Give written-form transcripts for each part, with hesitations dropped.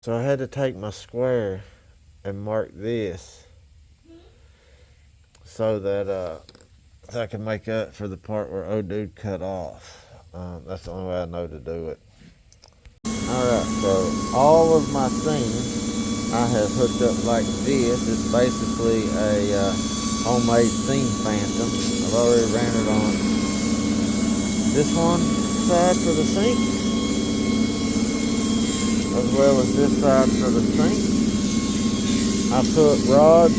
So I had to take my square and mark this so that I can make up for the part where old dude cut off. That's the only way I know to do it. Alright, so all of my seams I have hooked up like this. It's basically a homemade seam phantom. I've already ran it on this one side for the sink, as well as this side for the sink. I put rods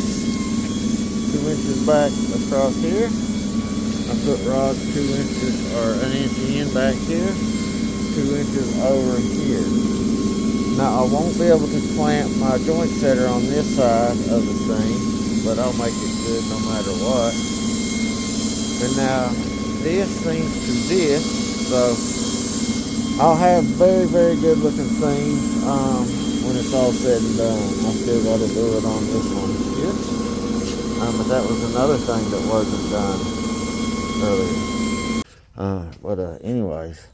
2 inches back across here. I put rods 2 inches or an inch in back here, 2 inches over here. Now I won't be able to clamp my joint setter on this side of the seam, but I'll make it good no matter what. And now this seams to this, so I'll have very, very good looking seams when it's all said and done. I still got to do it on this one here. But that was another thing that wasn't done earlier. Anyways,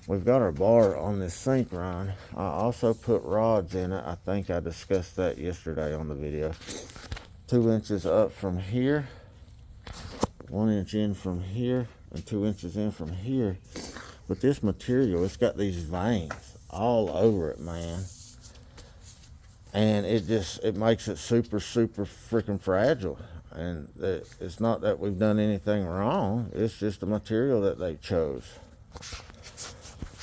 we've got our bar on this sink run. I also put rods in it. I think I discussed that yesterday on the video. 2 inches up from here, 1 inch in from here, and 2 inches in from here. But this material, it's got these veins all over it, man. And it makes it super, super freaking fragile. And it's not that we've done anything wrong. It's just the material that they chose.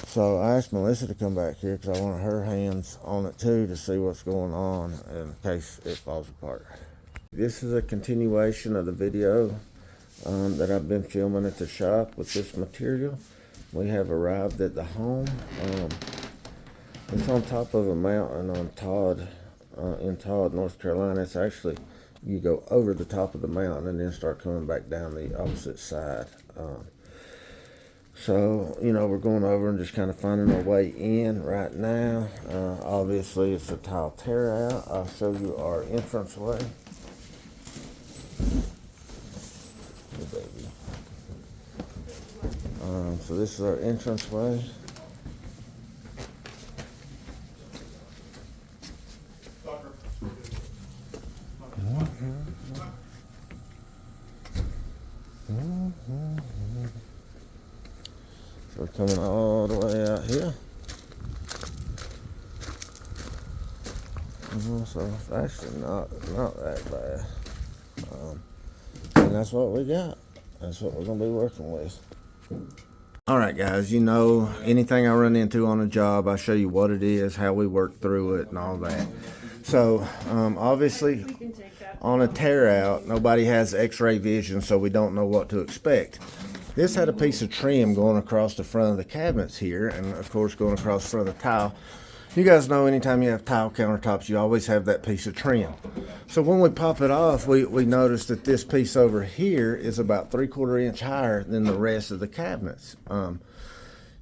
So I asked Melissa to come back here because I wanted her hands on it too to see what's going on in case it falls apart. This is a continuation of the video that I've been filming at the shop with this material. We have arrived at the home. It's on top of a mountain on Todd, in Todd, North Carolina. It's actually, you go over the top of the mountain and then start coming back down the opposite side. So, you know, we're going over and just kind of finding our way in right now. Obviously, it's a tile tear out. I'll show you our entranceway. Hey, baby. So this is our entranceway. So we're coming all the way out here. So it's actually not that bad. And that's what we got. That's what we're going to be working with. Alright guys, you know, anything I run into on a job, I show you what it is, how we work through it, and all that. So, obviously, on a tear out, nobody has x-ray vision, so we don't know what to expect. This had a piece of trim going across the front of the cabinets here, and of course going across the front of the tile. You guys know anytime you have tile countertops, you always have that piece of trim. So when we pop it off, we noticed that this piece over here is about 3/4 inch higher than the rest of the cabinets.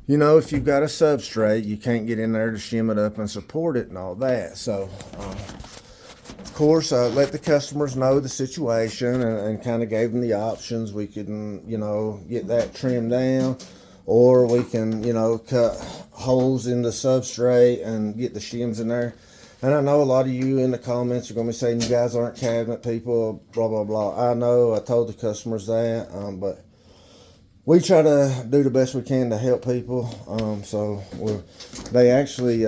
You know, if you've got a substrate, you can't get in there to shim it up and support it and all that. So, of course, I let the customers know the situation and kind of gave them the options. We can, you know, get that trimmed down, or we can, you know, cut holes in the substrate and get the shims in there. And I know a lot of you in the comments are going to be saying you guys aren't cabinet people, blah, blah, blah. I know, I told the customers that, but we try to do the best we can to help people. So they actually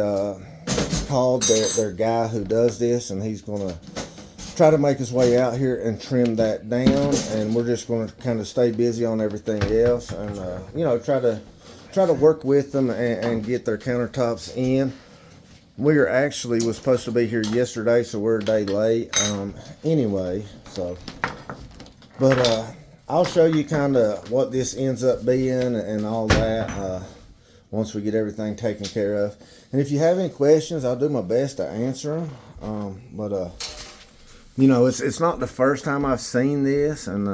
called their guy who does this, and he's going to try to make his way out here and trim that down. And we're just going to kind of stay busy on everything else, and you know, try to work with them and get their countertops in. We was supposed to be here yesterday, so we're a day late. Anyway, so, but I'll show you kind of what this ends up being and all that once we get everything taken care of. And if you have any questions, I'll do my best to answer them. You know, it's not the first time I've seen this, and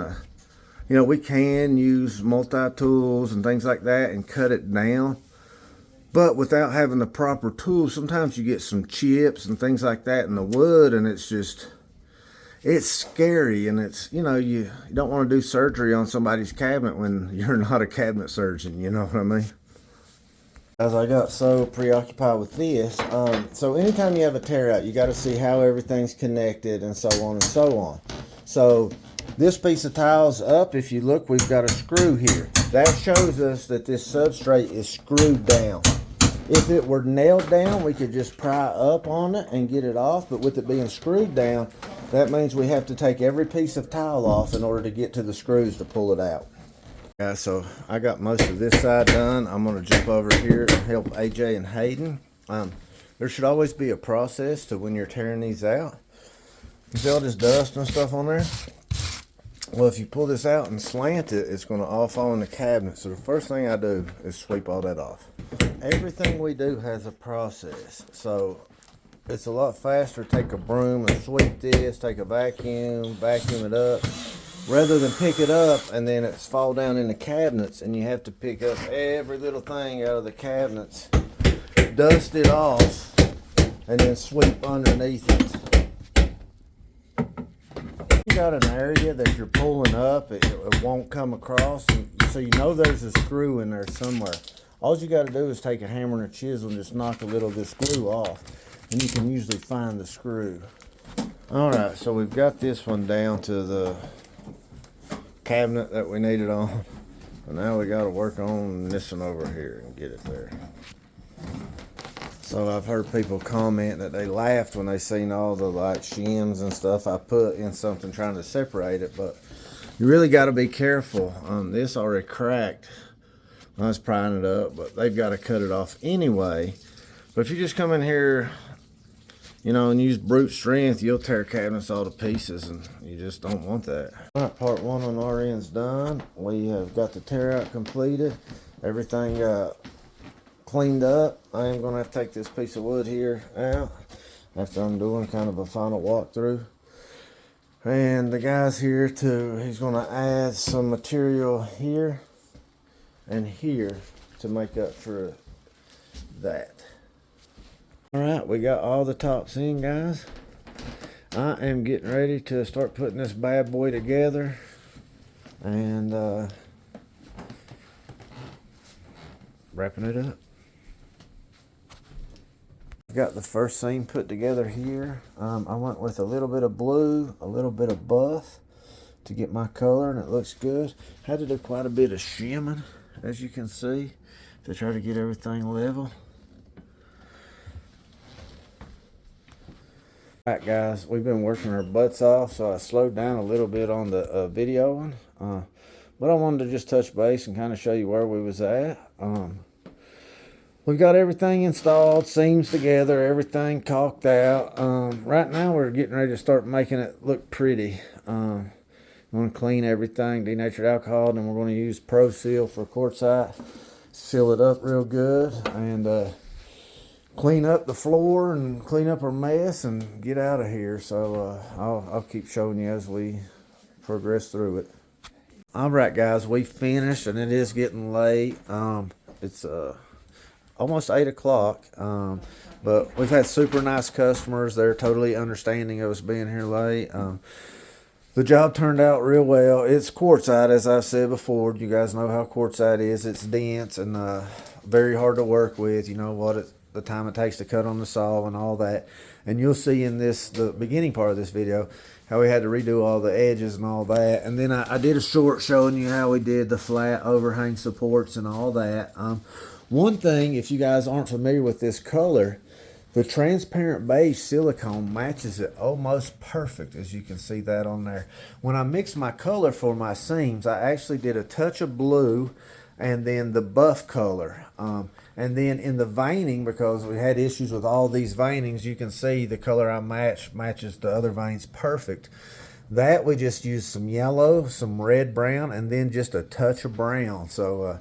you know, we can use multi-tools and things like that and cut it down. But without having the proper tools, sometimes you get some chips and things like that in the wood, and it's scary, and it's, you know, you don't want to do surgery on somebody's cabinet when you're not a cabinet surgeon, you know what I mean? As I got so preoccupied with this, so anytime you have a tear out, you got to see how everything's connected and so on and so on. So this piece of tile's up. If you look, we've got a screw here. That shows us that this substrate is screwed down. If it were nailed down, we could just pry up on it and get it off. But with it being screwed down, that means we have to take every piece of tile off in order to get to the screws to pull it out. Guys, so I got most of this side done. I'm going to jump over here and help AJ and Hayden. There should always be a process to when you're tearing these out. You see all this dust and stuff on there? Well, if you pull this out and slant it, it's going to all fall in the cabinet. So the first thing I do is sweep all that off. Everything we do has a process. So it's a lot faster to take a broom and sweep this, take a vacuum it up, rather than pick it up and then it's fall down in the cabinets and you have to pick up every little thing out of the cabinets, dust it off, and then sweep underneath it. You got an area that you're pulling up, it won't come across, and so you know there's a screw in there somewhere. All you got to do is take a hammer and a chisel and just knock a little of this glue off, and you can usually find the screw. Alright, so we've got this one down to the cabinet that we needed on, and now we got to work on this one over here and get it there. So I've heard people comment that they laughed when they seen all the like shims and stuff I put in something trying to separate it, but you really got to be careful. This already cracked. I was prying it up, but they've got to cut it off anyway. But if you just come in here, you know, and use brute strength, you'll tear cabinets all to pieces, and you just don't want that. All right, part one on our end's done. We have got the tear out completed. Everything got cleaned up. I am going to have to take this piece of wood here out after I'm doing kind of a final walkthrough. And the guy's here too. He's going to add some material here and here to make up for that. Alright, we got all the tops in, guys. I am getting ready to start putting this bad boy together, and wrapping it up. Got the first seam put together here. I went with a little bit of blue, a little bit of buff to get my color, and it looks good. Had to do quite a bit of shimming, as you can see, to try to get everything level. Alright guys, we've been working our butts off, so I slowed down a little bit on the videoing. But I wanted to just touch base and kind of show you where we was at. We've got everything installed, seams together, everything caulked out. Right now we're getting ready to start making it look pretty. We're going to clean everything, denatured alcohol, and then we're going to use Pro Seal for Quartzite. Seal it up real good, and clean up the floor and clean up our mess and get out of here. So I'll keep showing you as we progress through it. Alright guys, we finished, and it is getting late. It's almost 8 o'clock, but we've had super nice customers. They're totally understanding of us being here late. The job turned out real well. It's quartzite, as I said before. You guys know how quartzite is. It's dense and very hard to work with. You know what the time it takes to cut on the saw and all that. And you'll see in the beginning part of this video how we had to redo all the edges and all that. And then I did a short showing you how we did the flat overhang supports and all that. One thing, if you guys aren't familiar with this color, the transparent beige silicone matches it almost perfect, as you can see that on there. When I mixed my color for my seams, I actually did a touch of blue and then the buff color. And then in the veining, because we had issues with all these veinings, you can see the color I matches the other veins perfect. That we just used some yellow, some red brown, and then just a touch of brown. So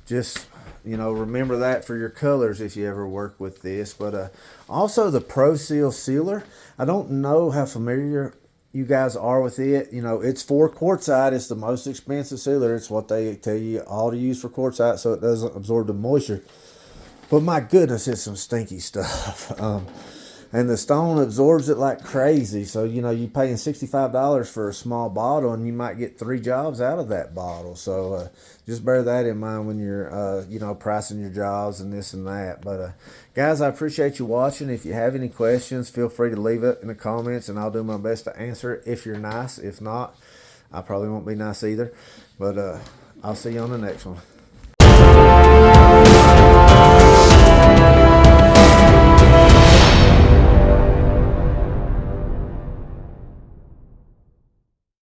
just, you know, remember that for your colors if you ever work with this. But also the Pro Seal sealer, I don't know how familiar you guys are with it. You know, it's for quartzite. It's the most expensive sealer. It's what they tell you all to use for quartzite so it doesn't absorb the moisture. But my goodness, it's some stinky stuff. And the stone absorbs it like crazy. So, you know, you're paying $65 for a small bottle, and you might get 3 jobs out of that bottle. So just bear that in mind when you're, you know, pricing your jobs and this and that. But, guys, I appreciate you watching. If you have any questions, feel free to leave it in the comments, and I'll do my best to answer it if you're nice. If not, I probably won't be nice either. But I'll see you on the next one.